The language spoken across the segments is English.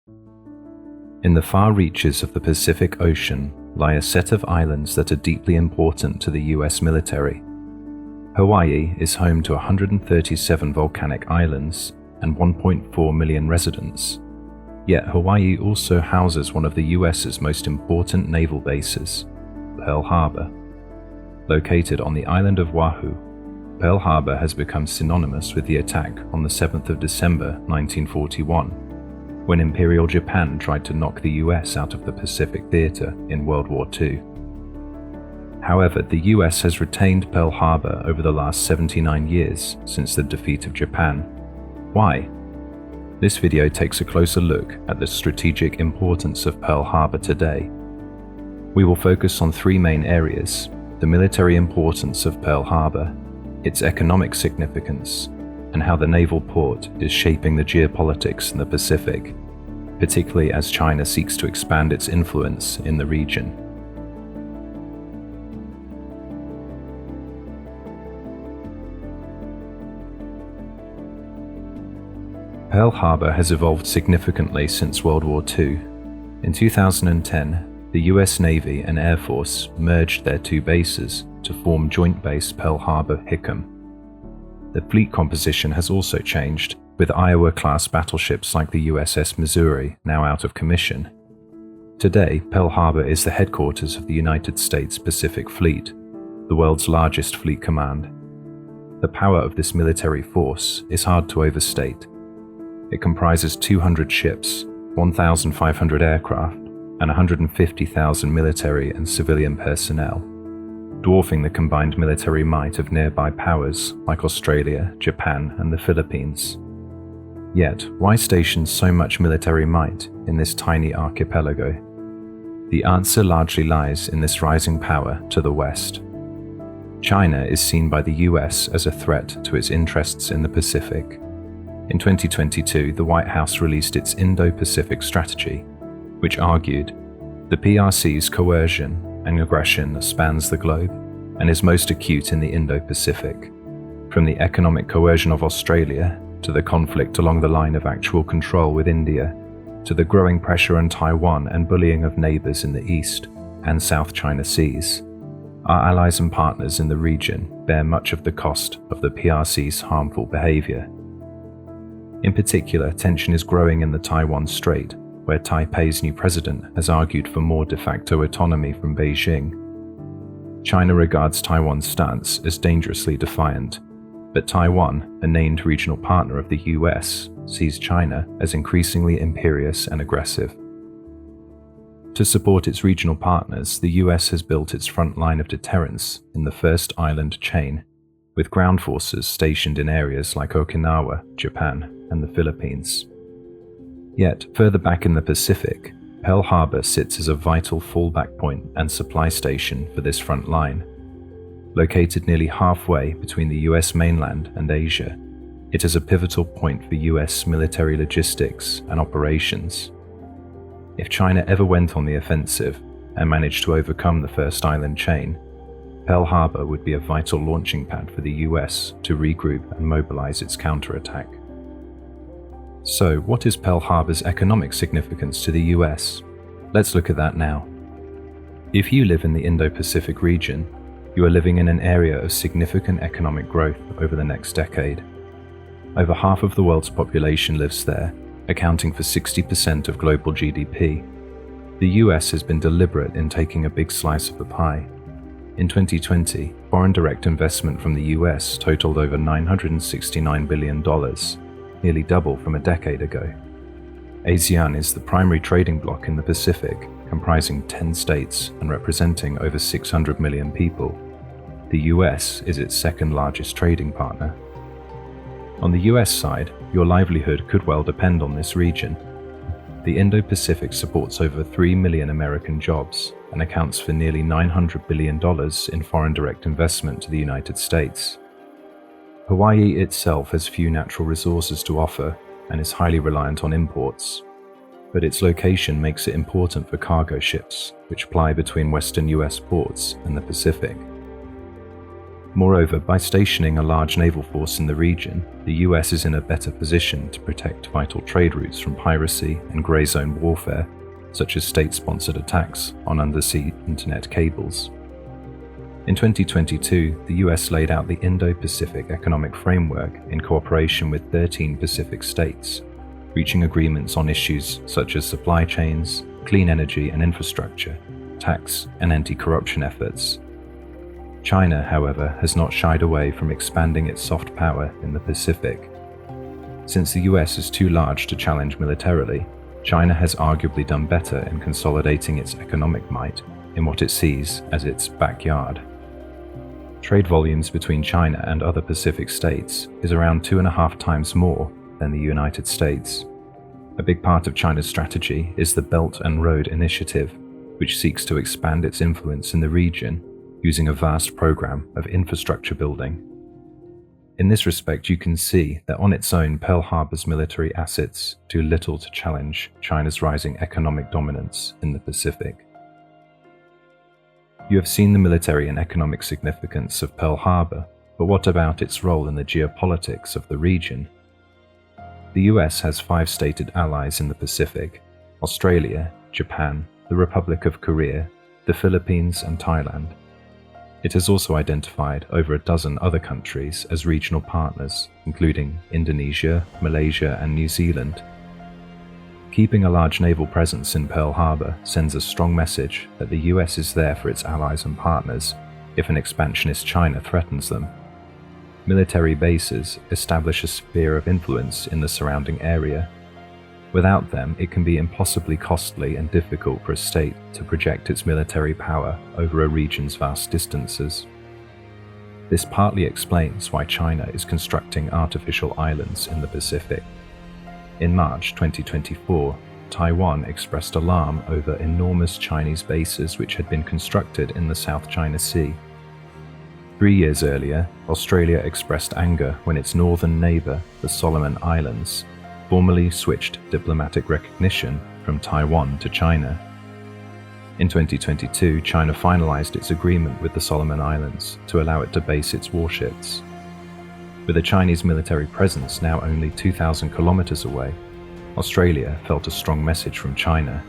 In the far reaches of the Pacific Ocean lie a set of islands that are deeply important to the US military. Hawaii is home to 137 volcanic islands and 1.4 million residents. Yet Hawaii also houses one of the US's most important naval bases, Pearl Harbor. Located on the island of Oahu, Pearl Harbor has become synonymous with the attack on the 7th of December 1941, when Imperial Japan tried to knock the US out of the Pacific Theater in World War II. However, the US has retained Pearl Harbor over the last 79 years since the defeat of Japan. Why? This video takes a closer look at the strategic importance of Pearl Harbor today. We will focus on three main areas: the military importance of Pearl Harbor, its economic significance, and how the naval port is shaping the geopolitics in the Pacific, particularly as China seeks to expand its influence in the region. Pearl Harbor has evolved significantly since World War II. In 2010, the US Navy and Air Force merged their two bases to form Joint Base Pearl Harbor-Hickam. The fleet composition has also changed, with Iowa-class battleships like the USS Missouri now out of commission. Today, Pearl Harbor is the headquarters of the United States Pacific Fleet, the world's largest fleet command. The power of this military force is hard to overstate. It comprises 200 ships, 1,500 aircraft, and 150,000 military and civilian personnel, dwarfing the combined military might of nearby powers like Australia, Japan, and the Philippines. Yet, why station so much military might in this tiny archipelago? The answer largely lies in this rising power to the west. China is seen by the US as a threat to its interests in the Pacific. In 2022, the White House released its Indo-Pacific strategy, which argued the PRC's coercion and aggression spans the globe and is most acute in the Indo-Pacific, from the economic coercion of Australia to the conflict along the line of actual control with India, to the growing pressure on Taiwan and bullying of neighbors in the East and South China Seas. Our allies and partners in the region bear much of the cost of the PRC's harmful behavior. In particular, tension is growing in the Taiwan Strait, where Taipei's new president has argued for more de facto autonomy from Beijing. China regards Taiwan's stance as dangerously defiant, but Taiwan, a named regional partner of the US, sees China as increasingly imperious and aggressive. To support its regional partners, the US has built its front line of deterrence in the first island chain, with ground forces stationed in areas like Okinawa, Japan, and the Philippines. Yet, further back in the Pacific, Pearl Harbor sits as a vital fallback point and supply station for this front line. Located nearly halfway between the US mainland and Asia, it is a pivotal point for US military logistics and operations. If China ever went on the offensive and managed to overcome the first island chain, Pearl Harbor would be a vital launching pad for the US to regroup and mobilize its counterattack. So, what is Pearl Harbor's economic significance to the US? Let's look at that now. If you live in the Indo-Pacific region, you are living in an area of significant economic growth over the next decade. Over half of the world's population lives there, accounting for 60% of global GDP. The US has been deliberate in taking a big slice of the pie. In 2020, foreign direct investment from the US totaled over $969 billion, nearly double from a decade ago. ASEAN is the primary trading bloc in the Pacific, comprising 10 states and representing over 600 million people. The US is its second largest trading partner. On the US side, your livelihood could well depend on this region. The Indo-Pacific supports over 3 million American jobs and accounts for nearly $900 billion in foreign direct investment to the United States. Hawaii itself has few natural resources to offer and is highly reliant on imports, but its location makes it important for cargo ships, which ply between western US ports and the Pacific. Moreover, by stationing a large naval force in the region, the US is in a better position to protect vital trade routes from piracy and grey zone warfare, such as state-sponsored attacks on undersea internet cables. In 2022, the US laid out the Indo-Pacific Economic Framework in cooperation with 13 Pacific states, reaching agreements on issues such as supply chains, clean energy and infrastructure, tax and anti-corruption efforts. China, however, has not shied away from expanding its soft power in the Pacific. Since the US is too large to challenge militarily, China has arguably done better in consolidating its economic might in what it sees as its backyard. Trade volumes between China and other Pacific states is around 2.5 times more than the United States. A big part of China's strategy is the Belt and Road Initiative, which seeks to expand its influence in the region using a vast program of infrastructure building. In this respect, you can see that on its own, Pearl Harbor's military assets do little to challenge China's rising economic dominance in the Pacific. You have seen the military and economic significance of Pearl Harbor, but what about its role in the geopolitics of the region? The US has 5 stated allies in the Pacific: Australia, Japan, the Republic of Korea, the Philippines and Thailand. It has also identified over a dozen other countries as regional partners, including Indonesia, Malaysia and New Zealand. Keeping a large naval presence in Pearl Harbor sends a strong message that the US is there for its allies and partners if an expansionist China threatens them. Military bases establish a sphere of influence in the surrounding area. Without them, it can be impossibly costly and difficult for a state to project its military power over a region's vast distances. This partly explains why China is constructing artificial islands in the Pacific. In March 2024, Taiwan expressed alarm over enormous Chinese bases which had been constructed in the South China Sea. 3 years earlier, Australia expressed anger when its northern neighbour, the Solomon Islands, formally switched diplomatic recognition from Taiwan to China. In 2022, China finalized its agreement with the Solomon Islands to allow it to base its warships. With a Chinese military presence now only 2,000 kilometers away, Australia felt a strong message from China.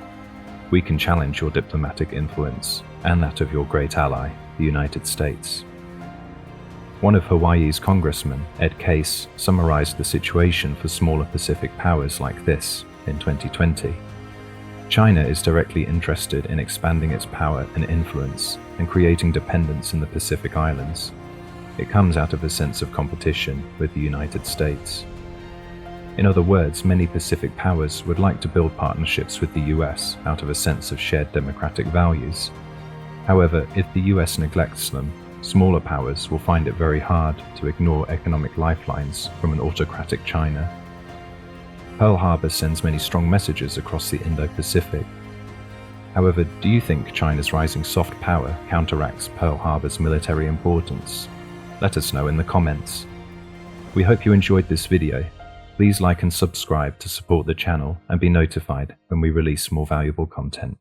We can challenge your diplomatic influence and that of your great ally, the United States. One of Hawaii's congressmen, Ed Case, summarized the situation for smaller Pacific powers like this in 2020. China is directly interested in expanding its power and influence and creating dependence in the Pacific Islands. It comes out of a sense of competition with the United States. In other words, many Pacific powers would like to build partnerships with the US out of a sense of shared democratic values. However, if the US neglects them, smaller powers will find it very hard to ignore economic lifelines from an autocratic China. Pearl Harbor sends many strong messages across the Indo-Pacific. However, do you think China's rising soft power counteracts Pearl Harbor's military importance? Let us know in the comments. We hope you enjoyed this video. Please like and subscribe to support the channel and be notified when we release more valuable content.